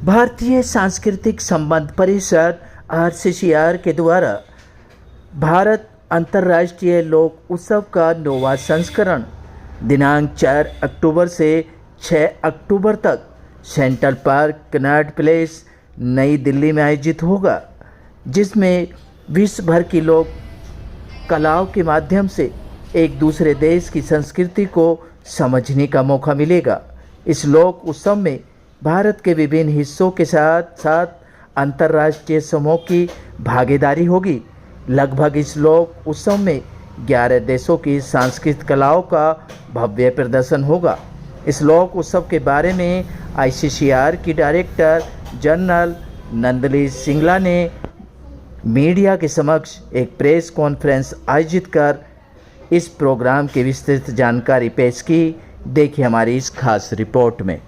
भारतीय सांस्कृतिक संबंध परिषद आरसीसीआर के द्वारा भारत अंतर्राष्ट्रीय लोक उत्सव का 9वां संस्करण दिनांक 4 अक्टूबर से 6 अक्टूबर तक सेंट्रल पार्क कनॉट प्लेस नई दिल्ली में आयोजित होगा, जिसमें विश्व भर की लोक कलाओं के माध्यम से एक दूसरे देश की संस्कृति को समझने का मौका मिलेगा। इस लोक उत्सव में भारत के विभिन्न हिस्सों के साथ साथ अंतर्राष्ट्रीय समूह की भागीदारी होगी। लगभग इस लोक उत्सव में 11 देशों की सांस्कृतिक कलाओं का भव्य प्रदर्शन होगा। इस लोक उत्सव के बारे में आईसीसीआर की डायरेक्टर जनरल नंदली सिंगला ने मीडिया के समक्ष एक प्रेस कॉन्फ्रेंस आयोजित कर इस प्रोग्राम की विस्तृत जानकारी पेश की। देखिए हमारी इस खास रिपोर्ट में।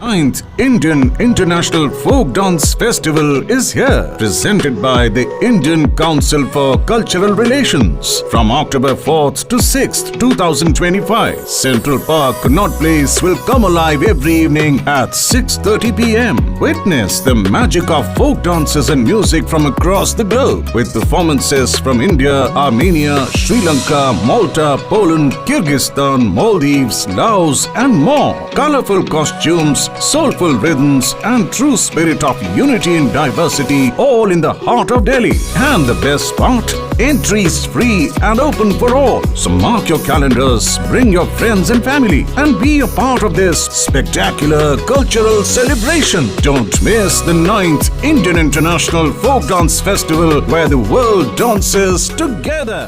9th Indian International Folk Dance Festival is here, presented by the Indian Council for Cultural Relations. From October 4th to 6th, 2025, Central Park Connaught Place will come alive every evening at 6:30 p.m. Witness the magic of folk dances and music from across the globe, with performances from India, Armenia, Sri Lanka, Malta, Poland, Kyrgyzstan, Maldives, Laos and more. Colorful costumes, soulful rhythms and true spirit of unity and diversity, all in the heart of Delhi. And the best part, entry is free and open for all. So mark your calendars, bring your friends and family and be a part of this spectacular cultural celebration. Don't miss the 9th Indian International Folk Dance Festival, where the world dances together.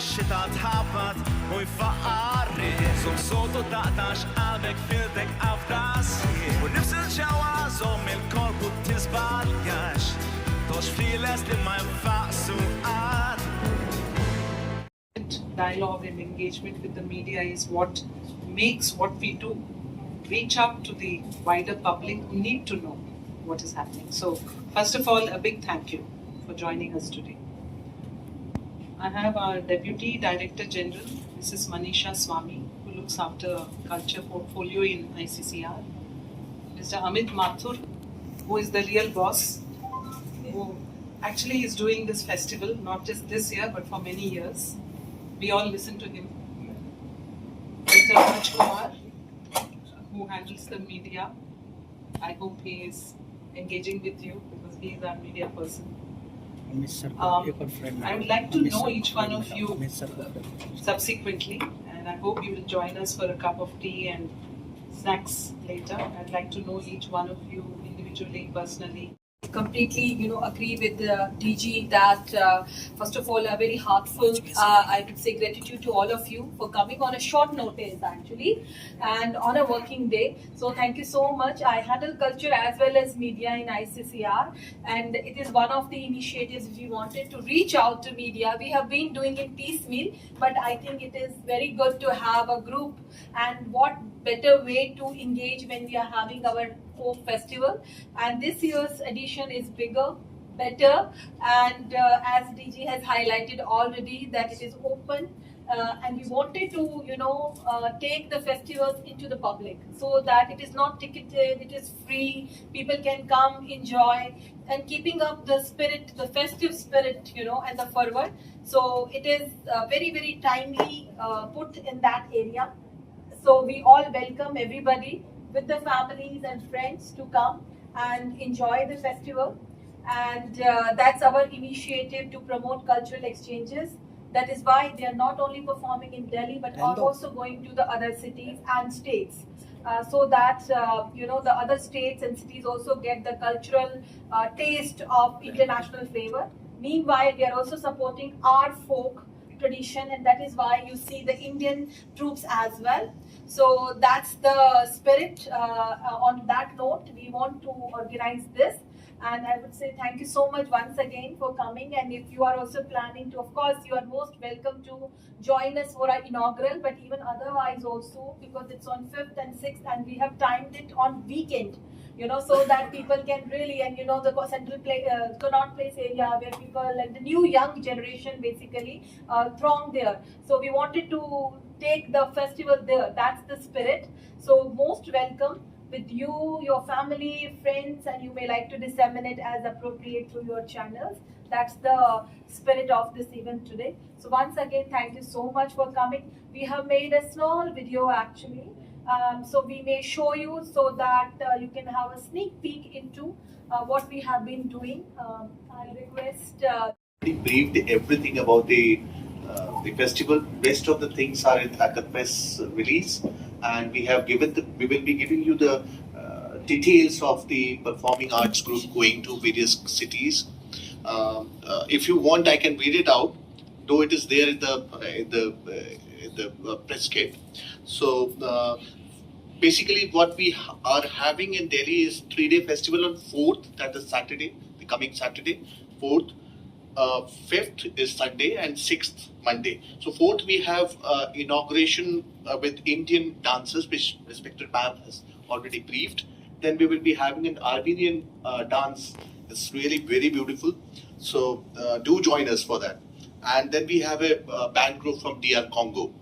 Xita tħabbat u jfaqqarri Zom sotu taqtax qalbek fildek għafdassi U nifsil ġawa zom il-korpu tizbaljax Tox files li ma jfaqsu għad Dialogue and engagement with the media is what makes what we do reach out to the wider public who need to know what is happening. So first of all, a big thank you for joining us today. I have our Deputy Director General, Mrs. Manisha Swami, who looks after culture portfolio in ICCR. Mr. Amit Mathur, who is the real boss, who actually is doing this festival, not just this year, but for many years. We all listen to him. Mr. Raj Kumar, who handles the media. I hope he is engaging with you because he is our media person. I would like to know each one of you subsequently, and I hope you will join us for a cup of tea and snacks later. I'd like to know each one of you individually, personally. Completely, agree with DG that first of all, a very heartfelt, I would say, gratitude to all of you for coming on a short notice actually, and on a working day. So thank you so much. I handle culture as well as media in ICCR, and it is one of the initiatives we wanted to reach out to media. We have been doing it piecemeal, but I think it is very good to have a group, and what better way to engage when we are having our folk festival. And this year's edition is bigger, better, and as DG has highlighted already, that it is open, and we wanted to take the festivals into the public so that it is not ticketed, it is free, people can come enjoy, and keeping up the spirit, the festive spirit, and the fervor. So it is very, very timely put in that area. So we all welcome everybody with the families and friends to come and enjoy the festival. And that's our initiative to promote cultural exchanges. That is why they are not only performing in Delhi, but are also going to the other cities and states. So that, the other states and cities also get the cultural taste of international flavor. Meanwhile, we are also supporting our folk tradition, and that is why you see the Indian troops as well. So that's the spirit. On that note, we want to organize this, And I would say thank you so much once again for coming. And if you are also planning to, of course, you are most welcome to join us for our inaugural, but even otherwise also, because it's on 5th and 6th, and we have timed it on weekend, so that people can really, and the central Connaught Place area where people and the new young generation basically throng there. So we wanted to take the festival there. That's the spirit. So most welcome with you, your family, friends, and you may like to disseminate as appropriate through your channels. That's the spirit of this event today. So once again, thank you so much for coming. We have made a small video actually. So we may show you so that you can have a sneak peek into what we have been doing. I request. Already briefed everything about the festival. Rest of the things are in Thakat Press release, and we will be giving you the details of the performing arts group going to various cities. If you want, I can read it out, though it is there in the press kit. So. Basically, what we are having in Delhi is 3-day festival on 4th, that is Saturday, the coming Saturday, 4th. 5th is Sunday and 6th Monday. So 4th we have inauguration with Indian dancers, which respected ma'am has already briefed. Then we will be having an Armenian dance. It's really very beautiful. So do join us for that. And then we have a band group from DR Congo.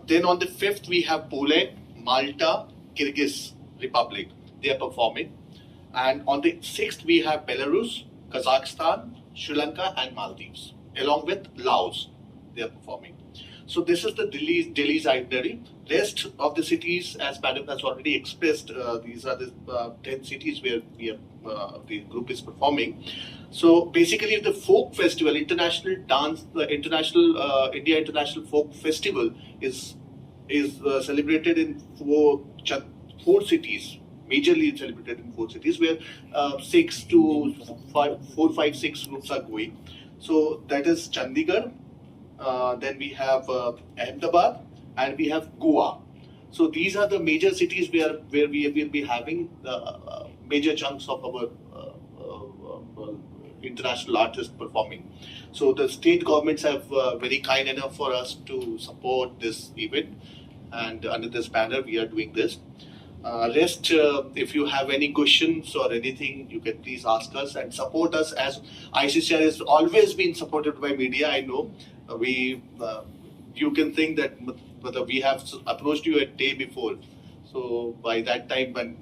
Then on the 5th we have Poland, Malta, Kyrgyz Republic. They are performing. And on the 6th we have Belarus, Kazakhstan, Sri Lanka and Maldives, along with Laos. They are performing. So this is the Delhi's itinerary. Rest of the cities, as Madam has already expressed, these are the 10 cities where the group is performing. So basically, the folk festival, international dance, the India International Folk Festival is celebrated in four cities. Majorly celebrated in 4 cities, where 4, 5, 6 groups are going. So that is Chandigarh, then we have Ahmedabad, and we have Goa. So these are the major cities where we will be having major chunks of our international artists performing. So the state governments have very kind enough for us to support this event, and under this banner we are doing this. Rest, if you have any questions or anything, you can please ask us and support us, as ICCR has always been supported by media. I know you can think that we have approached you a day before. So by that time, when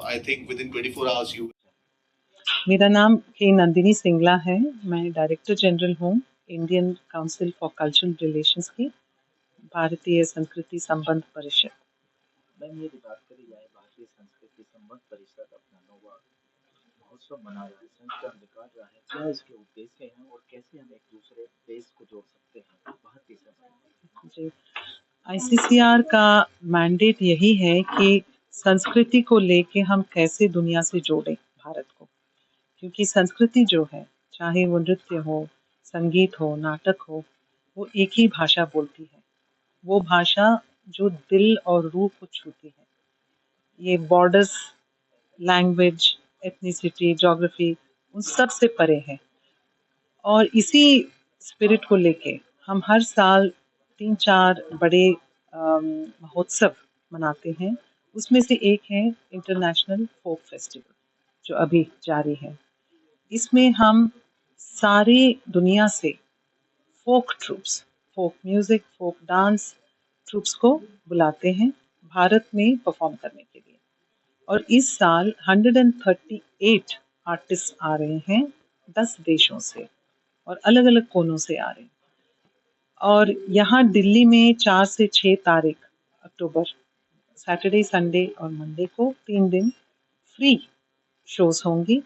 I think within 24 hours you. मेरा नाम के नंदिनी सिंगला है। मैं director general हूँ Indian council for cultural relations की, भारतीय संस्कृति संबंध परिषद। मैम, ये बात करी जाए, भारतीय संस्कृति संबंध परिषद अपना 9वां महोत्सव मना रहा है, संस्करण निकाल रहा है। क्या इसके उद्देश्य हैं और कैसे हम एक दूसरे देश को जोड़ सकते हैं भारतीय संस्कृति? जी, आईसीसीआर का मैंडेट यही है कि संस्कृति को लेके हम कैसे दुनिया से जोड़ें भारत को, क्योंकि संस्कृति जो है, चाहे वो नृत्य हो, संगीत हो, नाटक हो, वो एक ही भाषा बोलती है। वो भाषा जो दिल और रूह को छूती है। ये बॉर्डर्स, लैंग्वेज, एथनिसिटी, ज्योग्राफी, उन सब से परे है। और इसी स्पिरिट को लेके हम हर साल 3-4 बड़े महोत्सव मनाते हैं। उसमें से एक है इंटरनेशनल फोक फेस्टिवल, जो अभी जारी है। इसमें हम सारी दुनिया से folk troupes, folk music, folk dance troupes को बुलाते हैं भारत में परफॉर्म करने के लिए। और इस साल 138 आर्टिस्ट आ रहे हैं 10 देशों से और अलग अलग कोनों से आ रहे हैं। और यहाँ दिल्ली में 4 से 6 तारीख अक्टूबर, सैटरडे, संडे और मंडे को 3 दिन फ्री शोज होंगी।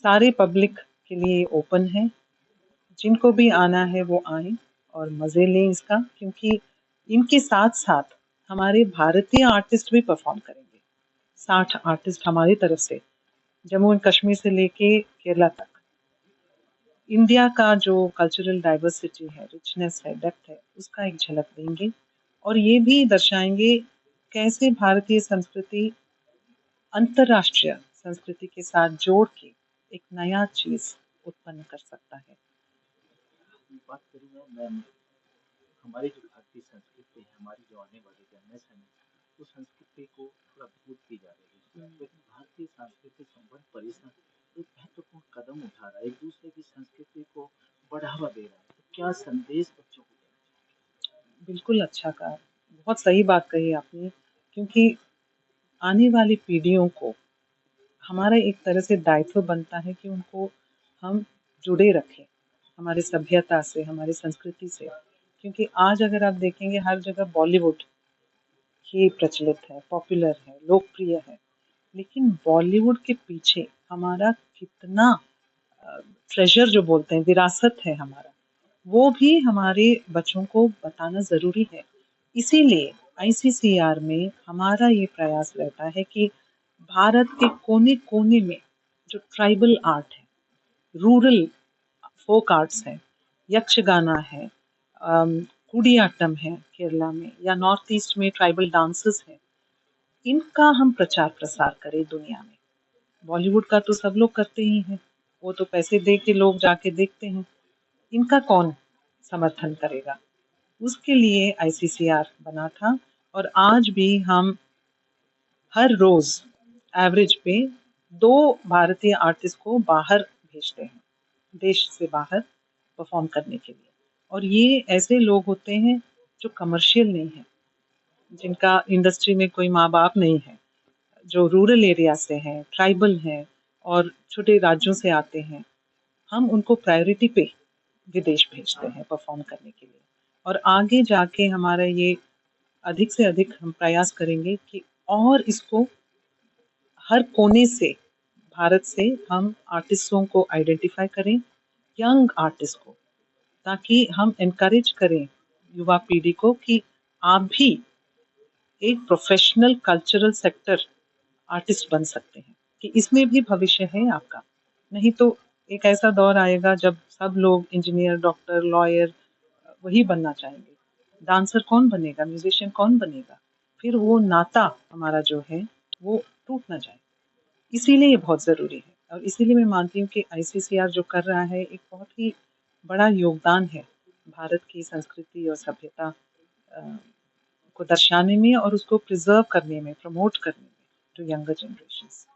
सारे पब्लिक के लिए ओपन है। जिनको भी आना है वो आए और मज़े लें इसका, क्योंकि इनके साथ साथ हमारे भारतीय आर्टिस्ट भी परफॉर्म करेंगे। 60 आर्टिस्ट हमारी तरफ से, जम्मू एंड कश्मीर से लेके केरला तक। इंडिया का जो कल्चरल डाइवर्सिटी है, रिचनेस है, डेप्थ है, उसका एक झलक देंगे। और ये भी दर्शाएंगे कैसे भारतीय संस्कृति अंतर्राष्ट्रीय संस्कृति के साथ जोड़ के एक नया चीज उत्पन्न कर सकता है। बात करें मैम, हमारी जो भारतीय संस्कृति है, हमारी जो आने वाली जनरेशन है, उस संस्कृति को थोड़ा भूलती जा रही है। लेकिन भारतीय सांस्कृतिक संबंध परिषद एक महत्वपूर्ण कदम उठा रहा है, एक दूसरे की संस्कृति को बढ़ावा दे रहा है। तो क्या संदेश बच्चों को देना चाहिए? बिल्कुल अच्छा कहा, बहुत सही बात कही आपने, क्योंकि आने वाली पीढ़ियों को हमारा एक तरह से दायित्व बनता है कि उनको हम जुड़े रखें हमारे सभ्यता से, हमारी संस्कृति से। क्योंकि आज अगर आप देखेंगे हर जगह बॉलीवुड ही प्रचलित है, पॉपुलर है, लोकप्रिय है। लेकिन बॉलीवुड के पीछे हमारा कितना ट्रेजर जो बोलते हैं, विरासत है हमारा, वो भी हमारे बच्चों को बताना ज़रूरी है। इसीलिए आईसीसीआर में हमारा ये प्रयास रहता है कि भारत के कोने-कोने में जो ट्राइबल आर्ट है, रूरल फोक आर्ट्स है, यक्षगाना है, कुडियाट्टम है केरला में, या नॉर्थ ईस्ट में ट्राइबल डांसेस है, इनका हम प्रचार प्रसार करें दुनिया में। बॉलीवुड का तो सब लोग करते ही हैं, वो तो पैसे दे के लोग जाके देखते हैं, इनका कौन समर्थन करेगा? उसके लिए आईसीसीआर बना था, और आज भी हम हर रोज एवरेज पे 2 भारतीय आर्टिस्ट को बाहर भेजते हैं, देश से बाहर परफॉर्म करने के लिए। और ये ऐसे लोग होते हैं जो कमर्शियल नहीं है, जिनका इंडस्ट्री में कोई माँ बाप नहीं है, जो रूरल एरिया से हैं, ट्राइबल हैं और छोटे राज्यों से आते हैं। हम उनको प्रायोरिटी पे विदेश भेजते हैं परफॉर्म करने के लिए। और आगे जाके हमारा ये अधिक से अधिक हम प्रयास करेंगे कि और इसको हर कोने से, भारत से हम आर्टिस्टों को आइडेंटिफाई करें, यंग आर्टिस्ट को, ताकि हम एनकरेज करें युवा पीढ़ी को कि आप भी एक प्रोफेशनल कल्चरल सेक्टर आर्टिस्ट बन सकते हैं, कि इसमें भी भविष्य है आपका। नहीं तो एक ऐसा दौर आएगा जब सब लोग इंजीनियर, डॉक्टर, लॉयर वही बनना चाहेंगे। डांसर कौन बनेगा? म्यूजिशियन कौन बनेगा? फिर वो नाता हमारा जो है वो टूट ना जाए। इसीलिए ये बहुत ज़रूरी है, और इसीलिए मैं मानती हूँ कि आईसीसीआर जो कर रहा है एक बहुत ही बड़ा योगदान है भारत की संस्कृति और सभ्यता को दर्शाने में और उसको प्रिजर्व करने में, प्रमोट करने में टू यंगर जनरेशंस।